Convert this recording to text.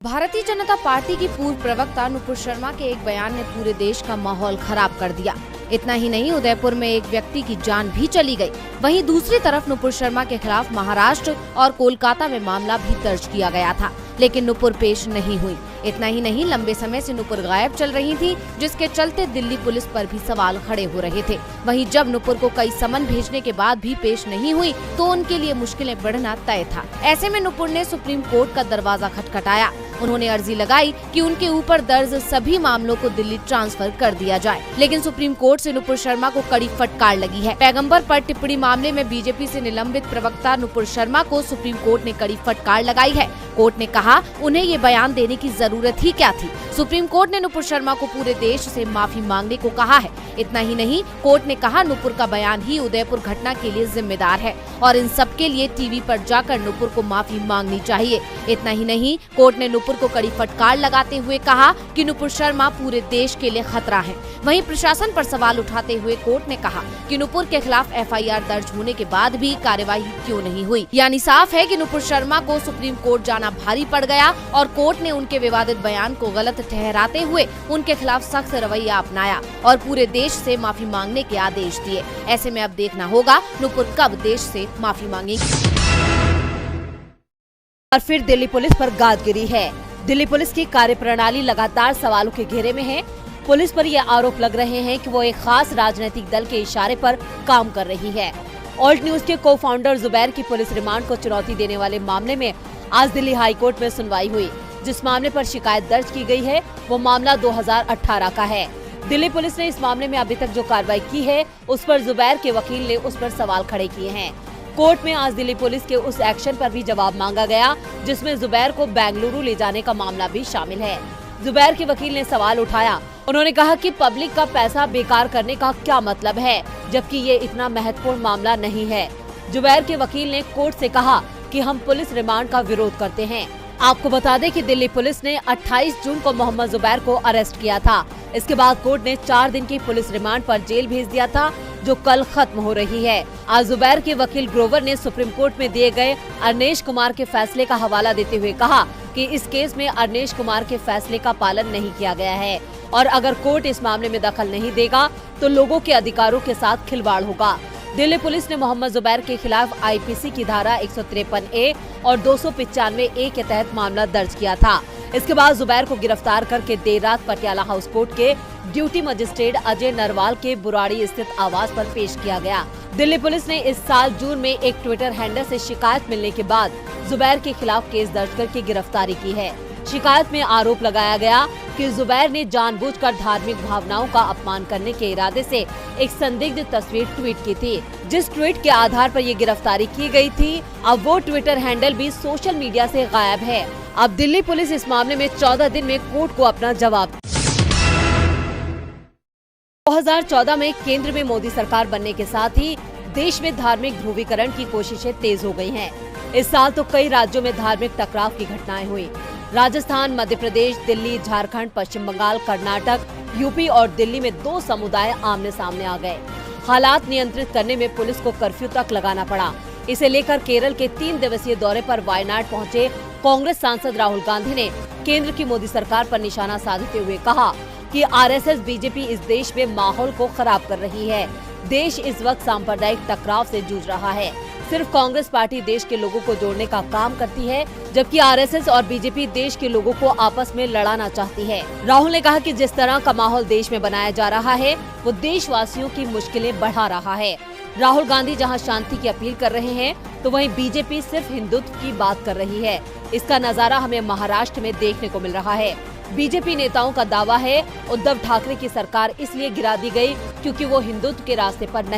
Bharatiya Janata party की पूर्व प्रवक्ता नुपुर शर्मा के एक बयान ने पूरे देश का माहौल खराब कर दिया। इतना ही नहीं, उदयपुर में एक व्यक्ति की जान भी चली गई। वहीं दूसरी तरफ नुपुर शर्मा के खिलाफ महाराष्ट्र और कोलकाता में मामला भी दर्ज किया गया था, लेकिन नुपुर पेश नहीं हुई। इतना ही नहीं, लंबे समय से नुपुर गायब चल रही थी, जिसके चलते दिल्ली पुलिस पर भी सवाल खड़े हो रहे थे। वहीं जब नुपुर को कई समन भेजने के बाद भी पेश नहीं हुई, तो उनके लिए मुश्किलें बढ़ना तय था। ऐसे में नुपुर ने सुप्रीम कोर्ट का दरवाजा खटखटाया। उन्होंने अर्जी लगाई कि उनके ऊपर दर्ज सभी मामलों को दिल्ली ट्रांसफर कर दिया जाए, लेकिन सुप्रीम कोर्ट से नुपुर शर्मा को कड़ी फटकार लगी है। पैगंबर पर टिप्पणी मामले में बीजेपी से निलंबित प्रवक्ता नुपुर शर्मा को सुप्रीम कोर्ट ने कड़ी फटकार लगाई है। कोर्ट ने कहा, उन्हें ये बयान देने की जरूरत ही क्या थी। सुप्रीम कोर्ट ने नुपुर शर्मा को पूरे देश से माफी मांगने को कहा है। इतना ही नहीं, कोर्ट ने कहा नुपुर का बयान ही उदयपुर घटना के लिए जिम्मेदार है और इन सब के लिए टीवी पर जाकर नुपुर को माफी मांगनी चाहिए। इतना ही नहीं, कोर्ट ने नुपुर को कड़ी फटकार लगाते हुए कहा कि नुपुर शर्मा पूरे देश के लिए खतरा है। वहीं प्रशासन पर सवाल उठाते हुए कोर्ट ने कहा कि नुपुर के खिलाफ एफआईआर दर्ज होने के बाद भी कार्यवाही क्यों नहीं हुई। यानी साफ है कि नुपुर शर्मा को सुप्रीम कोर्ट जाना भारी पड़ गया और कोर्ट ने उनके विवादित बयान को गलत ठहराते हुए उनके खिलाफ सख्त रवैया अपनाया और पूरे देश से माफी मांगने के आदेश दिए। ऐसे में अब देखना होगा नुपुर कब देश से माफी मांगेगी। और फिर दिल्ली पुलिस पर गाज गिरी है। दिल्ली पुलिस की कार्यप्रणाली लगातार सवालों के घेरे में है। पुलिस पर ये आरोप लग रहे हैं कि वो एक खास राजनीतिक दल के इशारे पर काम कर रही है। ऑल्ट न्यूज के को फाउंडर जुबैर की पुलिस रिमांड को चुनौती देने वाले मामले में आज दिल्ली हाई कोर्ट में सुनवाई हुई। जिस मामले पर शिकायत दर्ज की गई है वो मामला 2018 का है। दिल्ली पुलिस ने इस मामले में अभी तक जो कार्रवाई की है उस पर जुबैर के वकील ने उस पर सवाल खड़े किए हैं। कोर्ट में आज दिल्ली पुलिस के उस एक्शन पर भी जवाब मांगा गया जिसमें जुबैर को बेंगलुरु ले जाने का मामला भी शामिल है। जुबैर के वकील ने सवाल उठाया। उन्होंने कहा कि पब्लिक का पैसा बेकार करने का क्या मतलब है, जबकि ये इतना महत्वपूर्ण मामला नहीं है। जुबैर के वकील ने कोर्ट से कहा कि हम पुलिस रिमांड का विरोध करते हैं। आपको बता दें कि दिल्ली पुलिस ने 28 जून को मोहम्मद जुबैर को अरेस्ट किया था। इसके बाद कोर्ट ने 4 दिन की पुलिस रिमांड पर जेल भेज दिया था, जो कल खत्म हो रही है। आज जुबैर के वकील ग्रोवर ने सुप्रीम कोर्ट में दिए गए अरनेश कुमार के फैसले का हवाला देते हुए कहा कि इस केस में अरनेश कुमार के फैसले का पालन नहीं किया गया है और अगर कोर्ट इस मामले में दखल नहीं देगा तो लोगों के अधिकारों के साथ खिलवाड़ होगा। दिल्ली पुलिस ने मोहम्मद जुबैर के खिलाफ आईपीसी की धारा 153A और 295A के तहत मामला दर्ज किया था। इसके बाद जुबैर को गिरफ्तार करके देर रात पटियाला हाउस कोर्ट के ड्यूटी मजिस्ट्रेट अजय नरवाल के बुराड़ी स्थित आवास पर पेश किया गया। दिल्ली पुलिस ने इस साल जून में एक ट्विटर हैंडल से शिकायत मिलने के बाद जुबैर के खिलाफ केस दर्ज करके गिरफ्तारी की है। शिकायत में आरोप लगाया गया कि जुबैर ने जानबूझकर धार्मिक भावनाओं का अपमान करने के इरादे से एक संदिग्ध तस्वीर ट्वीट की थी, जिस ट्वीट के आधार पर ये गिरफ्तारी की गई थी। अब वो ट्विटर हैंडल भी सोशल मीडिया से गायब है। अब दिल्ली पुलिस इस मामले में 14 दिन में कोर्ट को अपना जवाब। 2014 में केंद्र में मोदी सरकार बनने के साथ ही देश में धार्मिक ध्रुवीकरण की कोशिशें तेज हो गई हैं। इस साल तो कई राज्यों में धार्मिक टकराव की घटनाएं हुई। राजस्थान, मध्य प्रदेश, दिल्ली, झारखंड, पश्चिम बंगाल, कर्नाटक, यूपी और दिल्ली में 2 समुदाय आमने सामने आ गए। हालात नियंत्रित करने में पुलिस को कर्फ्यू तक लगाना पड़ा। इसे लेकर केरल के 3 दिवसीय दौरे पर वायनाड पहुंचे कांग्रेस सांसद राहुल गांधी ने केंद्र की मोदी सरकार पर निशाना साधते हुए कहा कि आरएसएस बीजेपी इस देश में माहौल को खराब कर रही है। देश इस वक्त सांप्रदायिक टकराव से जूझ रहा है। सिर्फ कांग्रेस पार्टी देश के लोगों को जोड़ने का काम करती है, जबकि आरएसएस और बीजेपी देश के लोगों को आपस में लड़ाना चाहती है। राहुल ने कहा कि जिस तरह का माहौल देश में बनाया जा रहा है वो देशवासियों की मुश्किलें बढ़ा रहा है। राहुल गांधी जहां शांति की अपील कर रहे हैं तो वहीं बीजेपी सिर्फ हिंदुत्व की बात कर रही है। इसका नजारा हमें महाराष्ट्र में देखने को मिल रहा है। बीजेपी नेताओं का दावा है उद्धव ठाकरे की सरकार इसलिए गिरा दी गई क्योंकि वो हिंदुत्व के रास्ते पर नहीं